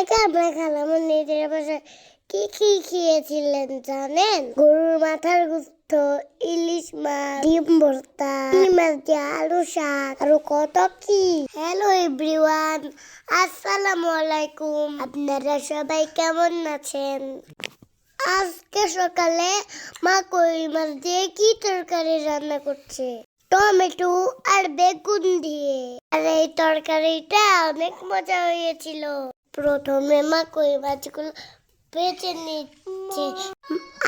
কালকে আমরা খালামুর নিজের বাসায় কি কি খেয়েছিলেন জানেন? গরুর মাথার গুস্ত, ইলিশ মাছ, ডিম ভর্তা, মাছ দিয়ে আলু শাক, আরো কত কি। হ্যালো এভরিওয়ান, আসসালামু আলাইকুম। আপনারা সবাই কেমন আছেন? আজকে সকালে মা কই মাছ দিয়ে কি তরকারি রান্না করছে? টমেটো আর বেগুন দিয়ে। আর এই তরকারিটা অনেক মজা হয়েছিল। প্রথমে মা কই মাছগুলো বেছে নিচ্ছে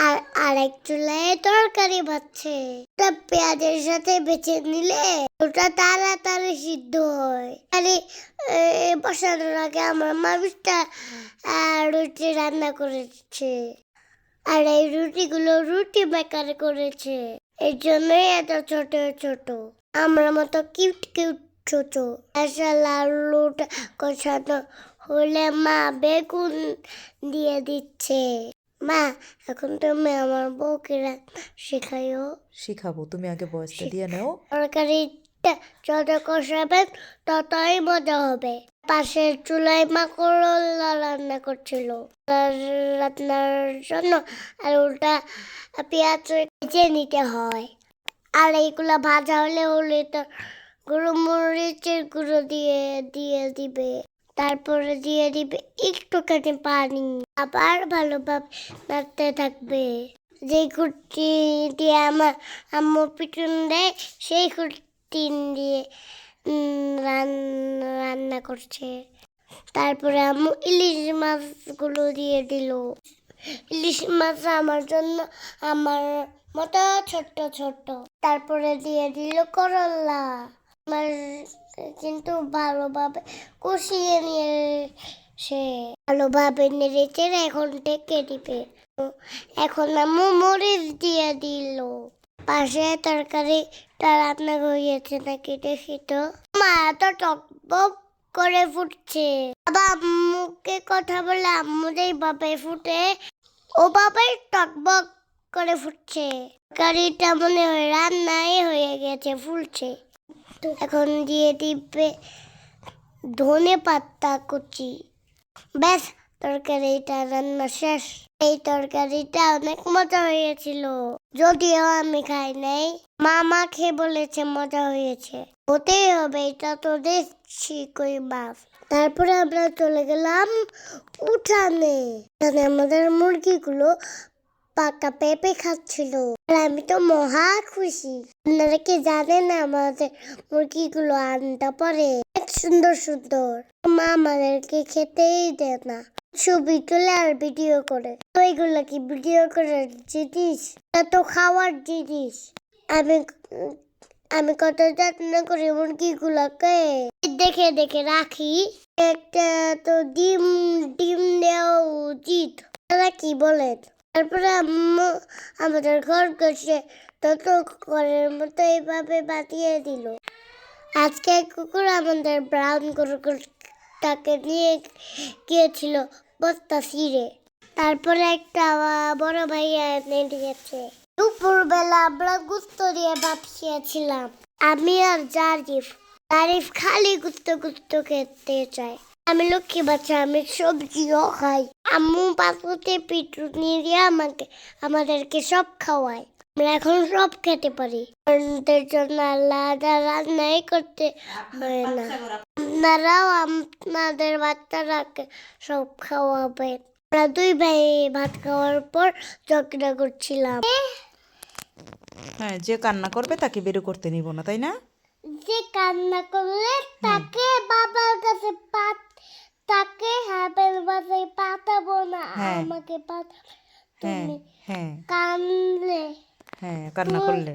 আর আরেক চুলায় তরকারি ভাজছে। ওটা পেঁয়াজের সাথে বেছে নিলে ওটা তাড়াতাড়ি সিদ্ধ হয়। আরে বসানোর আগে আমার মা রুটি রান্না করেছে। আর এই রুটিগুলো রুটি বেকার করেছে, এই জন্যই এত ছোট ছোট, আমার মতো কিউট কিউট ছোট। আলুটা কষানো হলে মা বেগুন দিয়ে দিচ্ছে। মা, এখন তুমি আমার বউকে শেখাইও। শিখাবো, তুমি আগে বয়সটা দিয়ে নাও। তরকারিটা যত কষাবেন ততই মজা হবে। পাশের চুলায় মা করলা রান্না করছিল। রান্নার জন্য আলুটা পেঁয়াজ ভেজে নিতে হয়। আর এইগুলা ভাজা হলে তো মরিচের গুঁড়ো দিয়ে দিয়ে দিবে। তারপরে দিয়ে দিবে একটুখানি পানি। আবার ভালোভাবে নাড়তে থাকবে। যে খুঁটি দিয়ে আমার আম্মু পিটুন দেয়, সেই খুঁটি দিয়ে রান্না করছে। তারপরে আম্মু ইলিশ মাছগুলো দিয়ে দিল। ইলিশ মাছ আমার জন্য আমার মতো ছোট্ট ছোট্ট। তারপরে দিয়ে দিল করলা। আমার কিন্তু ভালোভাবে কষিয়ে নিয়ে সে ভালোভাবে নেড়েছে। এখন ঢেকে দিবে। এখন আম্মু মরিচ দিয়ে দিল। পাশে তরকারিটা রান্না হয়েছে নাকি দেখি তো। মা তো টকবক করে ফুটছে। বাবা আম্মুকে কথা বলে আম্মু যেইভাবে ফুটে ওভাবেই টকবক করে ফুটছে। তরকারিটা মনে হয় রান্নাই হয়ে গেছে, ফুলছে। এখন দিয়ে দিবে ধনে পাতা কুচি। ব্যাস, তরকারিটা রান্না শেষ। এই তরকারিটা অনেক মজা হয়েছিল, যদিও আমি খাই নাই। মামা খেয়ে বলেছে মজা হয়েছে। হতেই হবে, এটা তো দেখছি কই মাছ। তারপরে আমরা চলে গেলাম উঠানে। আমাদের মুরগিগুলো পাকা পেঁপে খাচ্ছিল। আর আমি তো মহা খুশি। আপনারা কি জানেন আমাদের মুরগিগুলো আন্ডা পরে সুন্দর সুন্দর। মা আমাদেরকে খেতেই দেয় না, ছবি তুলে আর ভিডিও করে। ওইগুলো কি ভিডিও করার জিনিস? এটা তো খাওয়ার জিনিস। আমি আমি কত যত্ন করি মুরগিগুলোকে, দেখে দেখে রাখি। একটা তো ডিম ডিম দেওয়া উচিত। তারা কি বলেন? তারপরে আম্মু আমাদের ঘর কষে তত ঘরের মতো এইভাবে বাতিয়ে দিল। আজকে কুকুর আমাদের ব্রাউন কুকুরটাকে নিয়ে গিয়েছিল বস্তা ছিঁড়ে। তারপরে একটা বড় ভাইয়া এনে দিয়েছে। দুপুরবেলা আমরা গুস্ত দিয়ে ভাত খেয়েছিলাম, আমি আর জারিফ খালি গুস্ত খেতে চায়। আমি লক্ষ্মী বাচ্চা, আমি সবজিও খাই। আম্মু পাশুতে পিটুনি দিয়ে আমাদেরকে সব খাওয়ায়। আমরা এখন সব খেতে পারি। আমাদের জন্য আলাদা রান্নাই করতে হয় না। আপনারাও আপনাদের বাচ্চারাকে সব খাওয়াবেন। আমরা দুই ভাই ভাত খাওয়ার পর ঝগড়া করছিলাম। হ্যাঁ, যে কান্না করবে তাকে বের করতে নিব না, তাই না? যে কান্না করলে তাকে বাবার কাছে তাকে হাবের বাসায় পাঠাবো না, আমাকে তুমি কানলে, কান্না করলে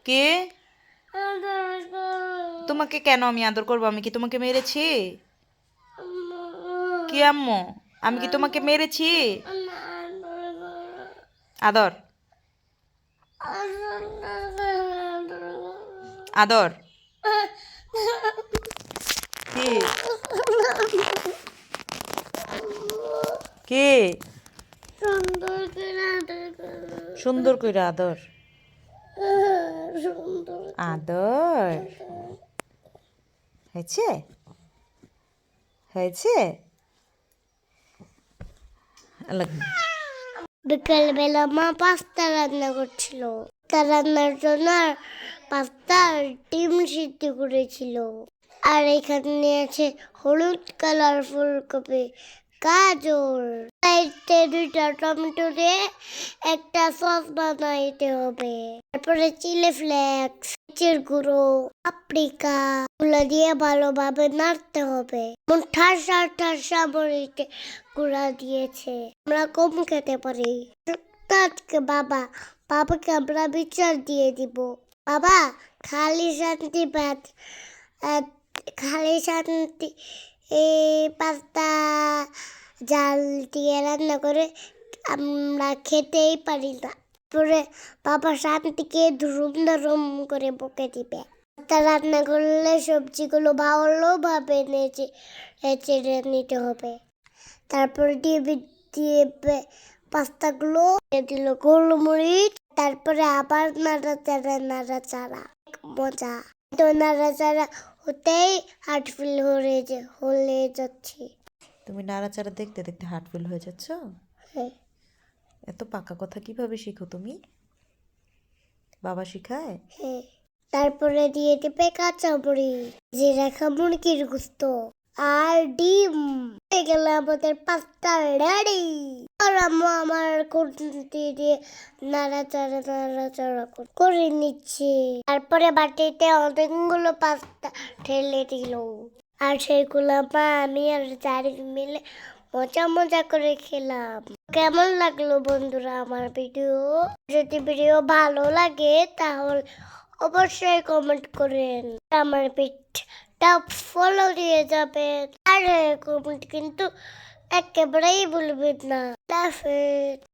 কে তোমাকে কেন আমি আদর করবো? আমি কি তোমাকে মেরেছি? কি আম্মু, আমি কি তোমাকে মেরেছি? আদর আদর কি কে সুন্দর কইরা আদর আদর। হয়েছে হয়েছে লাগবে। বিকেলবেলা মা পাস্তা রান্না করছিল। তার রান্নার জন্য পাস্তা আর ডিম সিদ্ধ করেছিল। আর এখানে আছে হলুদ কালার ফুলকপি, গাজর, সাইডে 2টা টমেটো দিয়ে একটা সস বানাইতে হবে। তারপরে চিলি ফ্লেক্স, মরিচের গুঁড়ো, পাপরিকা গুলো দিয়ে ভালোভাবে নাড়তে হবে। ঠাসা ঠাসা মরিচের গুঁড়া দিয়েছে, আমরা কম খেতে পারি। আজকে বাবাকে আমরা বিচার দিয়ে দিব। বাবা, খালি শান্তি ভাত, খালি শান্তি পাস্তা জাল দিয়ে রান্না করে আমরা খেতেই পারি না। পরে বাবা শান্তিকে ধুরুম ধুরুম করে বকে দিবে। তা রান্না করলে সবজিগুলো ভালোভাবে নেড়ে নিতে হবে। তারপর দিয়ে পাস্তাগুলো দিল গোলমরিচ, তারপরে আবার নাড়াচাড়া মজা। তো নাড়াচাড়া হতেই হার্টফুল হয়ে যাচ্ছে। তুমি নাড়াচাড়া দেখতে দেখতে হার্টফুল হয়ে যাচ্ছ? হ্যাঁ, এত পাকা কথা কিভাবে শিখো তুমি? বাবা শিখায়? হ্যাঁ। তারপরে দিয়ে দিবে কাঁচামরিচ, জিরা, মুরগির গোস্ত আর ডিম। হয়ে গেল আমাদের পাস্তা রেডি। আর আম্মু আমার খুন্তি দিয়ে নাড়াচাড়া করে নিচ্ছি। তারপরে বাটিতে অনেকগুলো পাস্তা ঢেলে দিল। আর সেইগুলো মা, আমি আর চারি মিলে মজা করে খেলাম। কেমন লাগলো বন্ধুরা আমার ভিডিও? যদি ভিডিও ভালো লাগে তাহলে অবশ্যই কমেন্ট করেন। আমার পেজটা ফলো দিয়ে যাবেন। আর কমেন্ট কিন্তু একেবারেই ভুলবেন না।